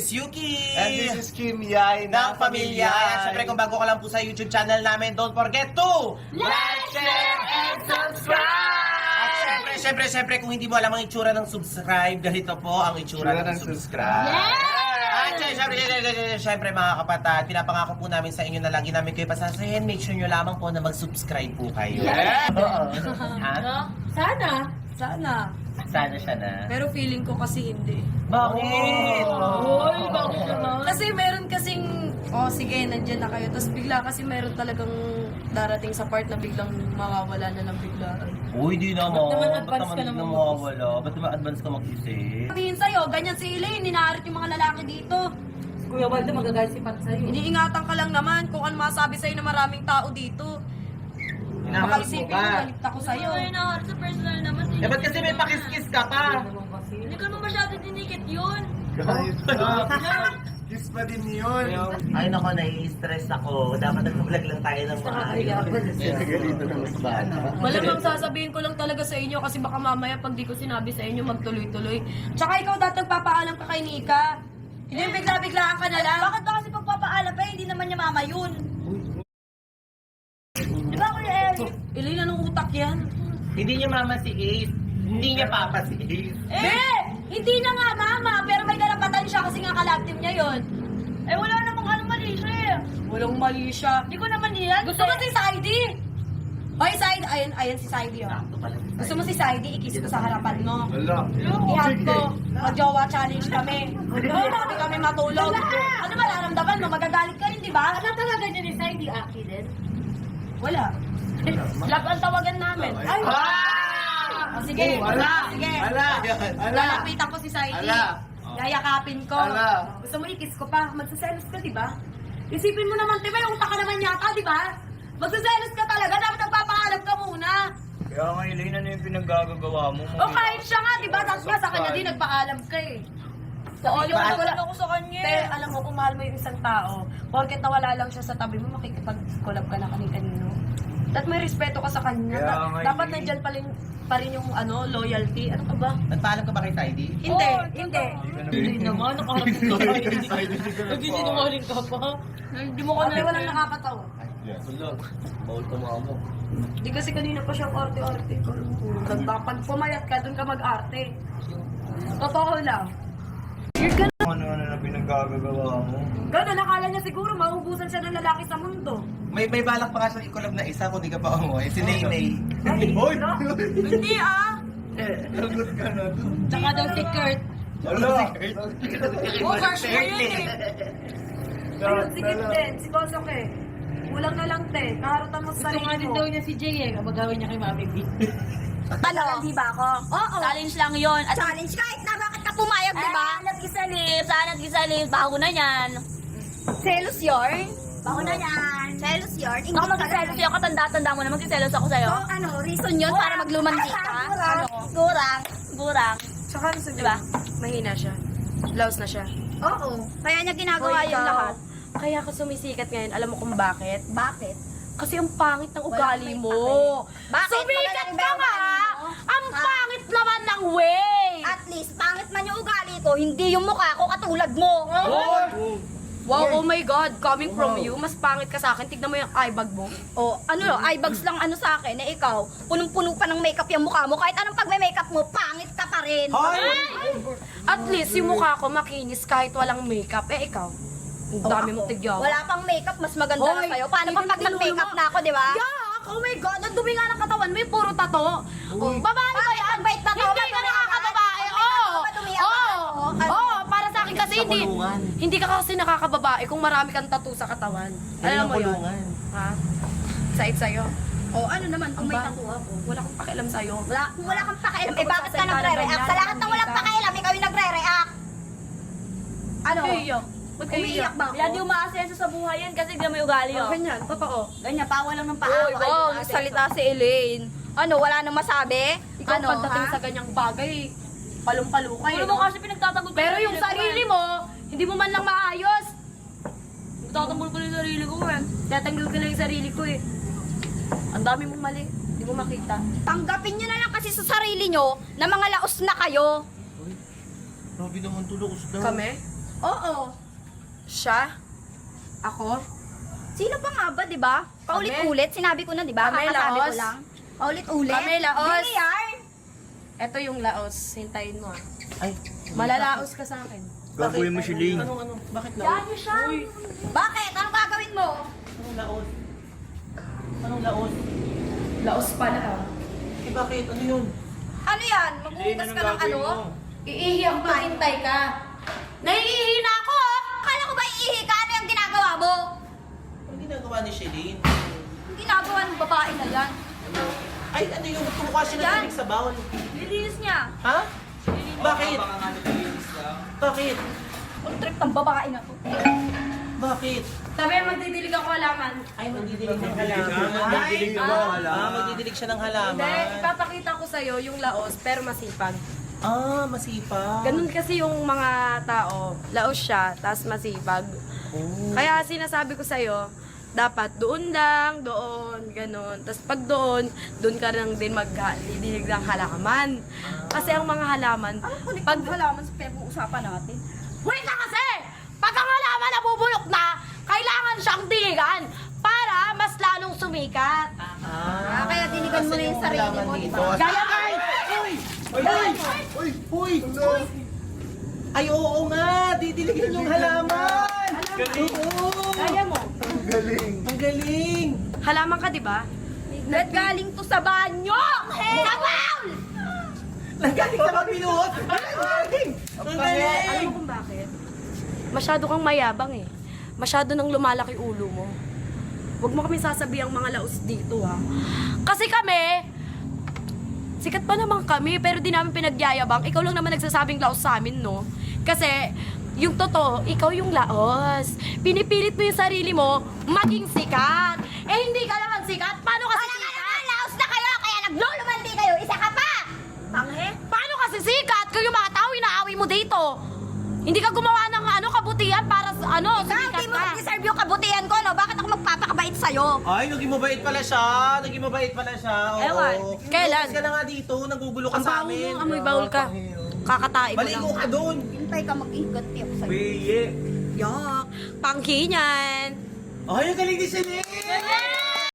is Yuki! And this is Kim Yay ng Pamilya. At syempre kung bago ka lang po sa YouTube channel namin, don't forget to like, share, and subscribe! At syempre, kung hindi mo alam ang itsura ng subscribe, ganito po ang itsura ng subscribe. At syempre mga kapatid, pinapangako po namin sa inyo na lagi namin kayo pasasahin. Make sure nyo lamang po na mag-subscribe po kayo. Ha? Sana. Sana siya na. Pero feeling ko kasi hindi. Bakit? Uy, bakit naman? Kasi meron kasing, sige, nandyan na kayo. Tapos bigla kasi meron talagang darating sa part na biglang mawawala na lang biglaan. Uy, di naman. Ba't naman advance Ba't ka naman naman mawawala? Ba't naman advance ka mag-isip? Sabihin sa'yo, ganyan si Elaine, ninaarit yung mga lalaki dito. Kuya Waldo, magagalit si Pat sa'yo. Iniingatan ka lang naman kung ano masabi sa'yo ng maraming tao dito. Baka isipin mo, galit ako sa'yo. Ay, naharap sa personal naman. Eh, ba't kasi may pakiskis ka pa? Hindi ka naman masyado dinikit yun. Kiss pa din yun. Ay, nako, nai-stress ako. Dapat nag-vlog lang tayo ng maayos. Ganito na mas bata. Malamang sasabihin ko lang talaga sa inyo kasi baka mamaya pag di ko sinabi sa inyo magtuloy-tuloy. Tsaka ikaw dati nagpapaalam ka kay Nika. Hindi yung bigla-biglaan ka na lang. Bakit ba kasi pagpapaalam pa, hindi naman niya mama yun? Di ba, Kuya Eli? Elaine, anong utak yan? Hindi niya mama si Ace. Hindi niya papa si Ace. Hindi na nga mama, pero may karapatan siya kasi nga kalab team niya yun. Eh, wala namang ano mali siya eh. Walang mali siya. Hindi ko naman yan. Gusto mo si Saidi? Hoy, Saidi. Ayan si Saidi, oh. Sakto pala. Gusto mo si Saidi, ikis ko sa harapan mo. Wala. Ihag ko. Mag-jowa challenge kami. Hindi kami matulog. Ano ba nararamdaman mo? Magagalit ka rin, di ba? Ano talaga niya ni Saidi Aki din? Wala. Love ang tawagan namin. Ay! Sige, sige. Lalapitan ko si Saidi. Yayakapin ko. Gusto mo ikis ko pa? Magsaselos ka, di ba? Isipin mo naman, di ba? Yung utak ka naman yata, di ba? Magsaselos ka talaga. Dapat nagpapaalam ka muna. Kaya nga, Elaine, ano yung pinaggagawa mo? O kahit siya nga, di ba? Tapos nga sa kanya din, nagpaalam ka eh. Ayaw Wala- ko lang ako sa kanya. Te, alam mo, kung mahal mo yung isang tao, porket nawala lang siya sa tabi mo, makikipag-collab ka na kani-kanino. At may respeto ka sa kanya. Kaya nga, Dapat hindi. nandyan pa rin yung loyalty. Ano ka ba? Nagpaalam ka ba kay Saidi? Hindi, Oo, hindi. Hindi naman, nakaharap ka pa. Nagsisinungaling ka pa. Hindi mo ko na walang nakakatawa. Bawal tumamo. Di kasi kanina pa siya arte-arte ko. Pag pumayat ka, dun ka mag-arte. Totoo lang. Ano na pinaggagawa mo? Gano'n, nakala niya siguro maubusan siya ng lalaki sa mundo. May balak pa nga siyang i-collab na isa kung di ka pa umuwi. Si Naynay. Hoy! Hindi ah! Lagot ka na to. Tsaka daw si Kurt. Wala. Oh, crush mo yun eh. Ayun, sige din. Si Bosok eh. Kulang na lang te. Kaharutan mo sa Gusto sarili nga din mo. daw niya si Jay eh. Kapagawin niya kay Mami B. Ano? Di ba ako? Oo. Challenge lang yun. At Challenge kahit na bakit ka pumayag, di ba? Sanat gisalis, bago na yan. Selos yarn. Bago na yan. Selos yarn. Ako magsiselos sa'yo, katanda-tanda mo na magsiselos ako sa'yo. So, ano, reason yun para maglumandi ka? Ano? Gurang. Gurang. Tsaka ano sabi Diba? mahina siya. Blouse na siya. Oo. Kaya niya ginagawa Hoy, yun ikaw, lahat. Kaya ka sumisikat ngayon. Alam mo kung bakit? Bakit? Kasi ang pangit ng ugali may mo. Bakit? Sumikat Maganda ka yung nga! ugali mo? Ang Ah. pangit naman ng way! At least, pangit man yung ugali ko, hindi yung mukha ko katulad mo. Wow, oh my God, coming from you, mas pangit ka sa akin. Tignan mo yung eyebag mo. O, ano, eyebags lang ano sa akin, eh ikaw, punong-puno pa ng makeup yung mukha mo. Kahit anong pag may makeup mo, pangit ka pa rin. Hoy! At least yung mukha ko makinis kahit walang makeup. Eh, ikaw. Ang dami mong tigyaw. Wala pang makeup, mas maganda na Hoy, sa'yo. Paano pa pag hindi nag-makeup mo- na ako, di ba? Yak! Oh my God, ang dumi nga ng katawan mo, yung puro tato. Babae ba yan? Pag-bait na to, Hindi ka nakakababae. Oo! Madumi ang mata ko. Ano? Oo, para sa akin kasi hindi. kulungan. Hindi ka kasi nakakababae kung marami kang tattoo sa katawan. Alam mo yun? Ha? Sait sa'yo. O, ano naman, kung may Ba? tattoo ako. Wala kang pakialam sa'yo. Wala kang pakialam. Hindi Eh, ako bakit ka sasalita ng nagre-react? ganyan. Sa lahat ng walang pakialam, ikaw yung nagre-react. Ano? Ba't kayo iyak? Ba't kayo Umiiyak iyak? ba ako? Yan yung maasenso sa buhay yan kasi hindi may ugali Oh, oh. ganyan, totoo. Ganyan, pawal lang ng paa. Uy, wow, nagsalita si Elaine. Ano, wala nang masabi? Ikaw Ano, pagdating ha? sa ganyang bagay, palong-palo ka Ano eh. mo no? kasi pinagtatanggol Pero yung sarili mo, hindi mo man lang maayos. Nagtatanggol ko yung sarili ko eh. Tatanggol ko lang yung sarili ko eh. Ang dami mong mali. Hindi mo makita. Tanggapin nyo na lang kasi sa sarili nyo na mga laos na kayo. Grabe naman tulog daw. Kami? Oo. Siya? Ako? Sino pa nga ba, di ba? Paulit-ulit, sinabi ko na, di ba? Kami, Kakasabi ko Laos. lang. Paulit-ulit. Kami, Laos. Linear. Ito yung laos. Hintayin mo ah. Ay, Malalaos ka sa akin. Gagawin mo si Ling. Ano? Bakit laos? Yan siya. Bakit? Anong gagawin mo? Anong laos? Anong laos? Laos pala ah. Eh, bakit? Ano yun? Ano yan? Ling, Maghuhugas anong ka ng gagawin ano? mo? Iihi ako, hintay ka. Naiihi na ako, oh! Kala ko ba iihi ka? Ano yung ginagawa mo? Ang ginagawa ni Shelly? Ang ginagawa ng babae na yan. Ay, ano yung tumukha siya ng Yan. tubig sa bowl? Lilinis niya. Ha? Bakit? Baka nga naglinis lang. Bakit? Ang trip ng babae na to. Bakit? Sabi, magdidilig ako halaman. Ay, magdidilig ng Magdidilig ka? halaman. Magdidilig ka ba? Wala. Magdidilig siya ng halaman. Hindi, ipapakita ko sa'yo yung laos, pero masipag. Ah, masipag. Ganun kasi yung mga tao. Laos siya, tapos masipag. Oh. Kaya sinasabi ko sa'yo, dapat doon lang, doon, ganun. Tapos pag doon ka lang din magdidilig ng halaman. Kasi ang mga halaman, Ano kulit pag, ang halaman sa pinag-uusapan natin? wait na kasi! Pag ang halaman nabubulok na, kailangan siyang diligan para mas lalong sumikat. Ah, kaya diligan mo na yung sarili mo, di ba? Gaya ka! Uy! Ay, oo nga! Didiligin yung halaman! Oo! Kaya mo. Ang galing. Ang galing! Halaman ka, di ba? Dahil galing to sa banyo! Sa bowl! Nagaling sa magbinuot! Ang galing! Ang galing! Alam mo kung bakit? Masyado kang mayabang eh. Masyado nang lumalaki ulo mo. Huwag mo kami sasabihan mga laos dito ha. Kasi kami, sikat pa naman kami, pero di namin pinagyayabang. Ikaw lang naman nagsasabing laos sa amin, no? Kasi, yung totoo, ikaw yung laos. Pinipilit mo yung sarili mo, maging sikat. Eh, hindi ka naman sikat. Paano kasi Wala ka sikat? naman, laos na kayo, kaya naglulumaldi kayo, isa ka pa! Paano kasi sikat? Kung yung mga tao inaaway mo dito. Hindi ka gumawa ng kabutihan para sa Ikaw, sumikat di mo ka. mag-deserve yung kabutihan ko, no? Bakit ako magpapakabait sa'yo? Ay, naging mabait pala siya! Naging mabait pala siya! Oo. Ewan. Kailan? Lumayas ka na nga dito, nagugulo ka Ang sa baho mo, amin. amoy bawal ka. Kakatain mo lang. Maligo ka doon! Hintay ka, mag-igat ako sa'yo. Piye. Yak, pangki niyan. Ay, ang galing ni Celine!